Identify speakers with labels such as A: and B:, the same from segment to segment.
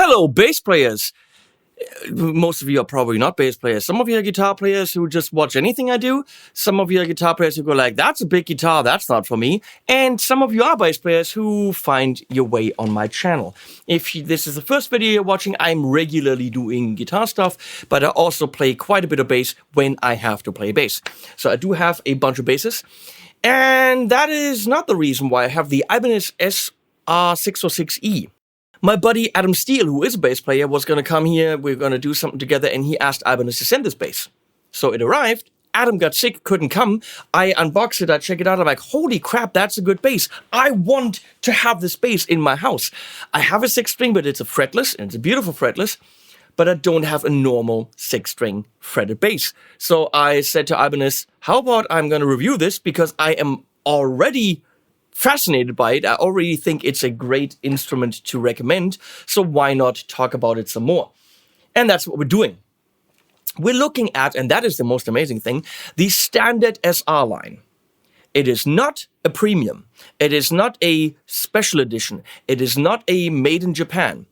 A: Hello, bass players. Most of you are probably not bass players. Some of you are guitar players who just watch anything I do. Some of you are guitar players who go like, that's a big guitar, that's not for me. And some of you are bass players who find your way on my channel. If this is the first video you're watching, I'm regularly doing guitar stuff, but I also play quite a bit of bass when I have to play bass. So I do have a bunch of basses. And that is not the reason why I have the Ibanez SR606E. My buddy Adam Steele, who is a bass player, was going to come here, we are going to do something together, and he asked Ibanez to send this bass. So it arrived, Adam got sick, couldn't come, I unboxed it, I check it out, I'm like, holy crap, that's a good bass. I want to have this bass in my house. I have a 6-string, but it's a fretless, and it's a beautiful fretless, but I don't have a normal 6-string fretted bass. So I said to Ibanez, how about I'm going to review this, because I am already fascinated by it. I already think it's a great instrument to recommend, so why not talk about it some more? And that's what we're doing. We're looking at, and that is the most amazing thing, the standard SR line. It is not a premium. It is not a special edition. It is not a made in Japan.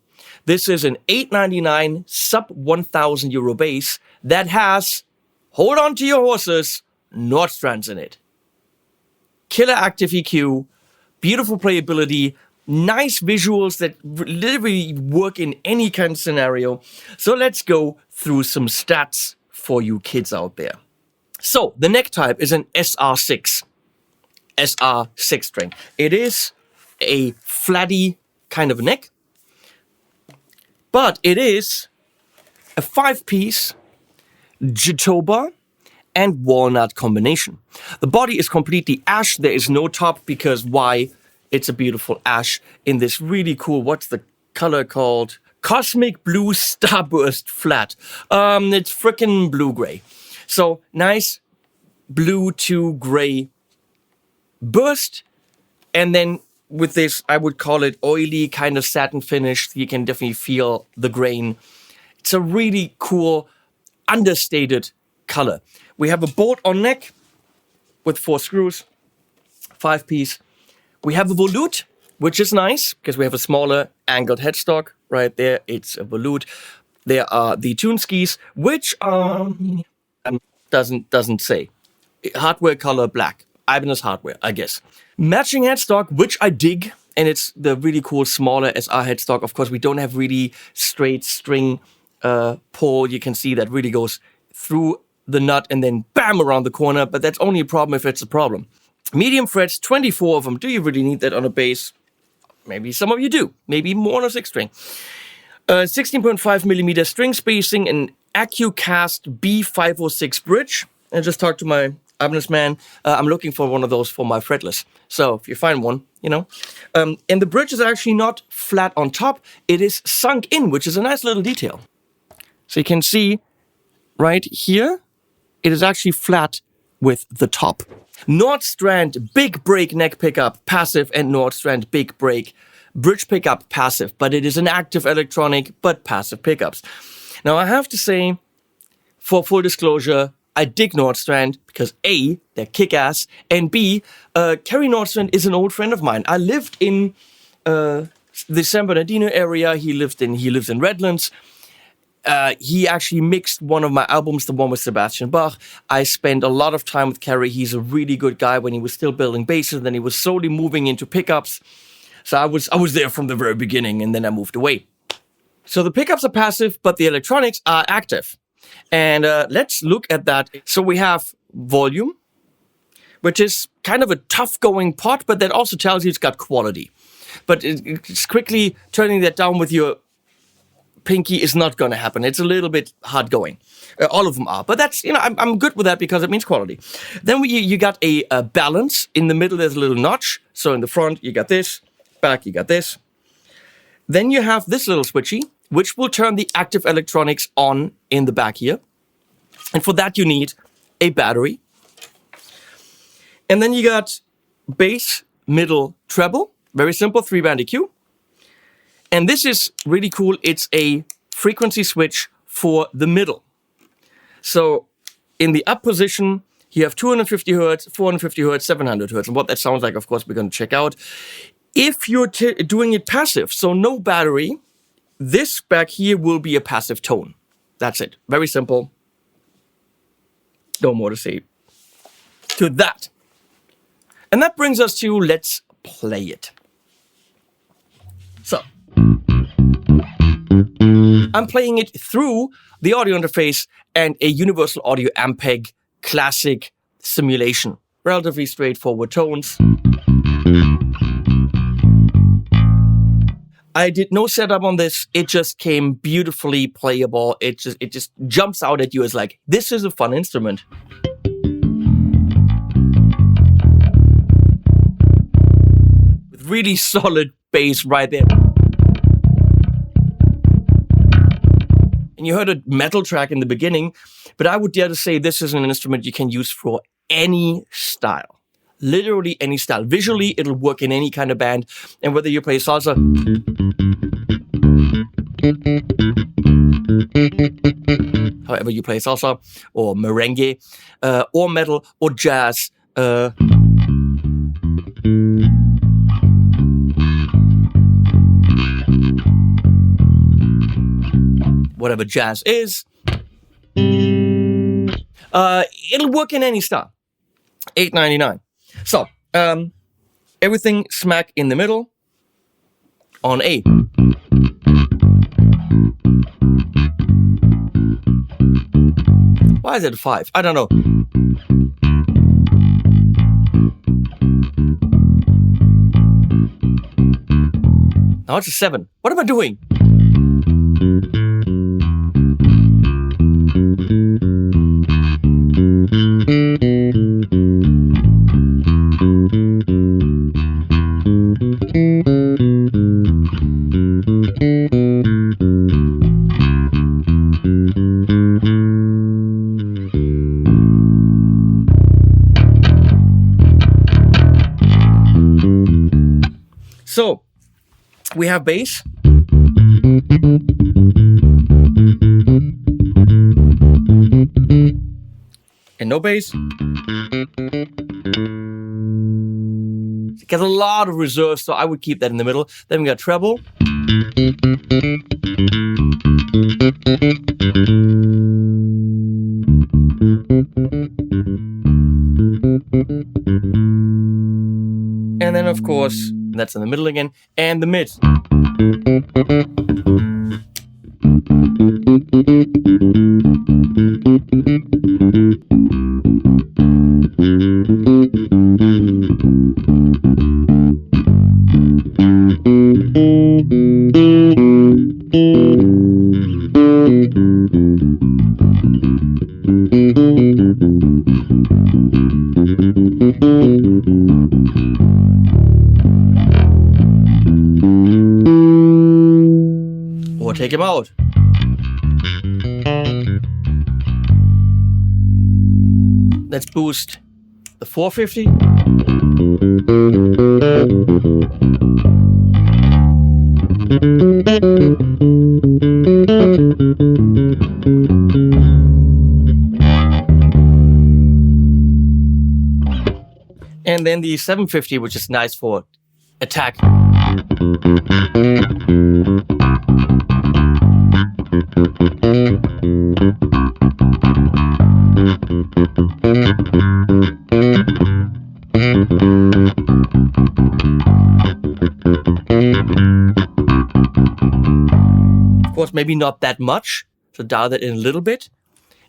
A: This is an $899 sub 1,000 euro bass that has, hold on to your horses, Nordstrands in it. Killer active EQ, beautiful playability, nice visuals that literally work in any kind of scenario. So let's go through some stats for you kids out there. So the neck type is an SR6 string. It is a flatty kind of neck, but it is a 5-piece jitoba and walnut combination. The body is completely ash. There is no top because why? It's a beautiful ash in this really cool, what's the color called? Cosmic Blue Starburst Flat. It's frickin' blue-gray. So nice blue to gray burst. And then with this, I would call it oily, kind of satin finish. You can definitely feel the grain. It's a really cool, understated color. We have a bolt on neck with 4 screws, 5-piece. We have a volute, which is nice because we have a smaller angled headstock right there. It's a volute. There are the tune skis, which doesn't say. Hardware color black. Ibanez hardware, I guess. Matching headstock, which I dig, and it's the really cool smaller SR headstock. Of course, we don't have really straight string pull. You can see that really goes through the nut and then bam around the corner, but that's only a problem if it's a problem. Medium frets, 24 of them. Do you really need that on a bass? Maybe some of you do. Maybe more on a 6-string. 16.5 millimeter string spacing, an AccuCast B506 bridge. I just talked to my Ibanez man. I'm looking for one of those for my fretless. So if you find one, you know. And the bridge is actually not flat on top. It is sunk in, which is a nice little detail. So you can see right here, it is actually flat with the top. Nordstrand big break neck pickup passive and Nordstrand big break bridge pickup passive, but it is an active electronic but passive pickups. Now I have to say, for full disclosure, I dig Nordstrand because A, they're kick-ass, and B, Kerry Nordstrand is an old friend of mine. I lived in the San Bernardino area. He lives in Redlands. He actually mixed one of my albums, the one with Sebastian Bach. I spent a lot of time with Kerry. He's a really good guy when he was still building basses. Then he was slowly moving into pickups. So I was there from the very beginning, and then I moved away. So the pickups are passive, but the electronics are active. And let's look at that. So we have volume, which is kind of a tough-going pot, but that also tells you it's got quality. But it's quickly turning that down with your pinky is not going to happen. It's a little bit hard going. All of them are. But that's, I'm good with that because it means quality. Then you got a balance. In the middle, there's a little notch. So in the front, you got this. Back, you got this. Then you have this little switchy, which will turn the active electronics on in the back here. And for that, you need a battery. And then you got bass, middle, treble. Very simple, 3-band EQ. And this is really cool. It's a frequency switch for the middle. So in the up position, you have 250 hertz, 450 hertz, 700 hertz. And what that sounds like, of course, we're going to check out. If you're doing it passive, so no battery, this back here will be a passive tone. That's it. Very simple. No more to say to that. And that brings us to let's play it. So I'm playing it through the audio interface and a Universal Audio AMPETE classic simulation. Relatively straightforward tones. I did no setup on this. It just came beautifully playable. It just jumps out at you as like, this is a fun instrument. With really solid bass right there. And you heard a metal track in the beginning, but I would dare to say this is an instrument you can use for any style. Literally any style. Visually, it'll work in any kind of band. And whether you play salsa, however you play salsa, or merengue, or metal, or jazz, whatever jazz is, it'll work in any style. $8.99. So, everything smack in the middle on A. Why is it a 5? I don't know. Now it's a 7. What am I doing? So we have bass. And no bass. It gets a lot of reserve, so I would keep that in the middle. Then we got treble. And then, of course, that's in the middle again, and the mid. Or take him out. Let's boost the 450. And then the 750, which is nice for attack. Of course, maybe not that much, so dial that in a little bit.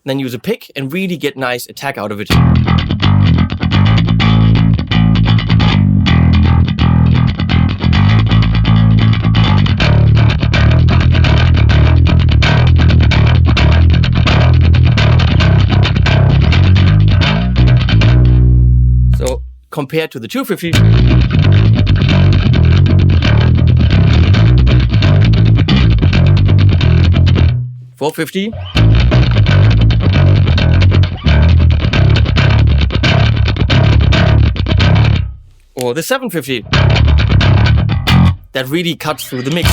A: And then use a pick and really get nice attack out of it. So compared to the 250, $450, or the 750, that really cuts through the mix.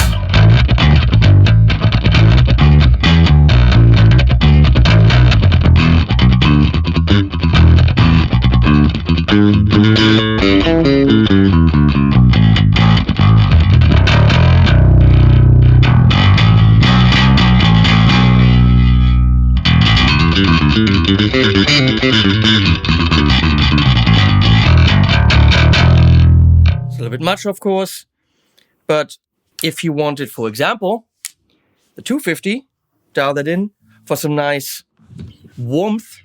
A: It's a little bit much, of course, but if you wanted, for example, the 250, dial that in for some nice warmth.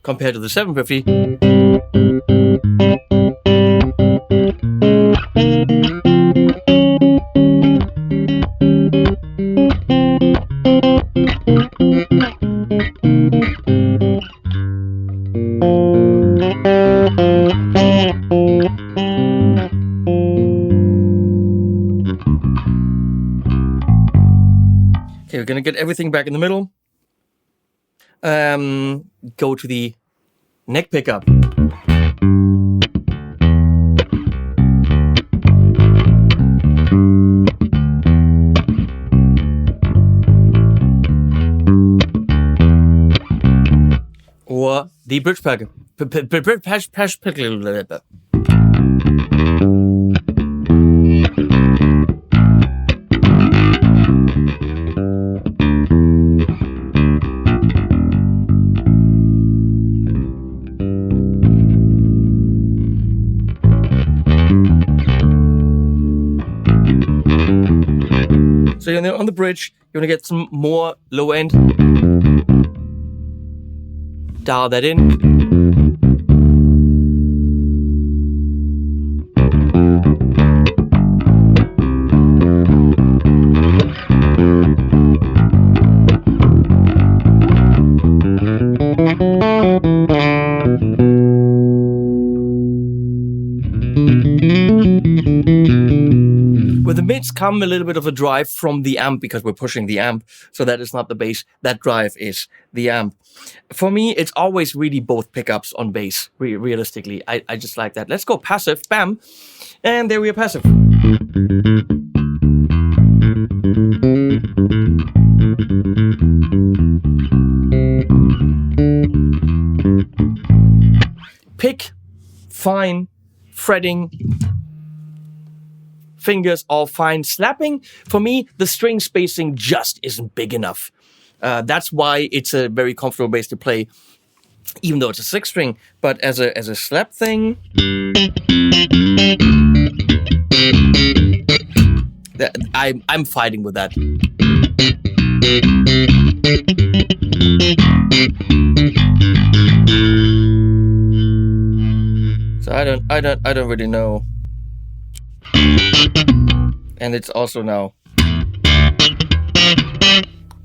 A: Compared to the 750. Okay, we're gonna get everything back in the middle. Go to the neck pickup. Or the bridge pickup. So you're on the bridge, you want to get some more low end. Dial that in. come a little bit of a drive from the amp because we're pushing the amp. So that is not the bass. That drive is the amp. For me, it's always really both pickups on bass, realistically. I just like that. Let's go passive. Bam. And there we are passive. Pick, fine, fretting, fingers all fine. Slapping, for me, the string spacing just isn't big enough. That's why it's a very comfortable bass to play, even though it's a 6-string. But as a slap thing, I'm fighting with that. So I don't really know. And it's also now.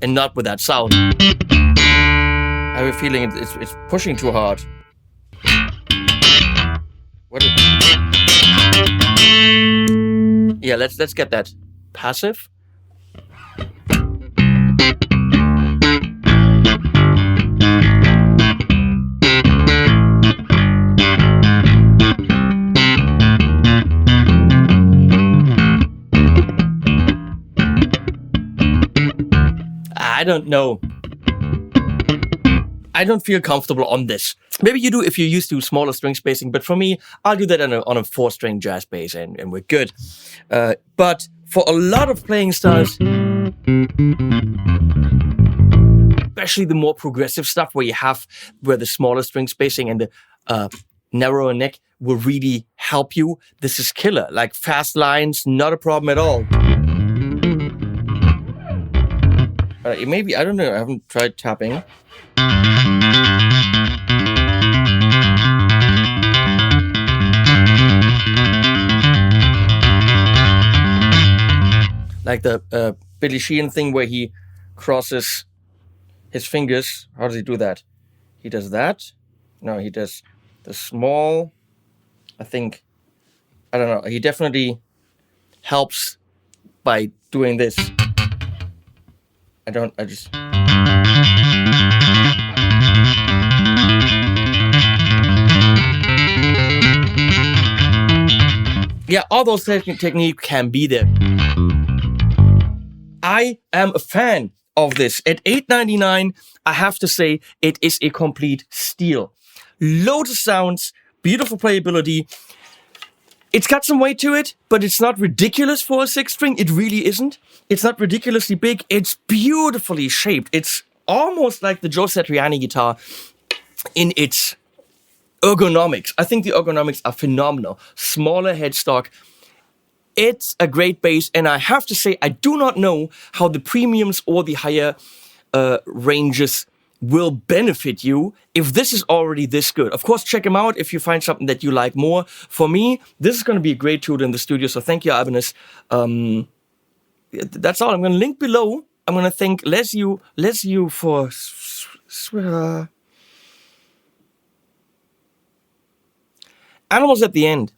A: And not with that sound. I have a feeling it's pushing too hard. Yeah, let's get that passive. I don't know. I don't feel comfortable on this. Maybe you do if you're used to smaller string spacing, but for me, I'll do that on a 4-string jazz bass and we're good. But for a lot of playing styles, especially the more progressive stuff where the smaller string spacing and the narrower neck will really help you, this is killer. Like fast lines, not a problem at all. Maybe, I don't know, I haven't tried tapping. Like the Billy Sheehan thing where he crosses his fingers. How does he do that? He does that. No, he does the small. I think, I don't know. He definitely helps by doing this. I just. Yeah, all those techniques can be there. I am a fan of this. At $8.99, I have to say it is a complete steal. Loads of sounds, beautiful playability. It's got some weight to it, but it's not ridiculous for a 6-string. It really isn't. It's not ridiculously big. It's beautifully shaped. It's almost like the Joe Satriani guitar in its ergonomics. I think the ergonomics are phenomenal. Smaller headstock. It's a great bass, and I have to say, I do not know how the premiums or the higher ranges will benefit you if this is already this good. Of course, check them out if you find something that you like more. For me, this is going to be a great tool in the studio, so thank you, Ibanez. That's all. I'm going to link below. I'm going to thank Leslie for... Animals at the end.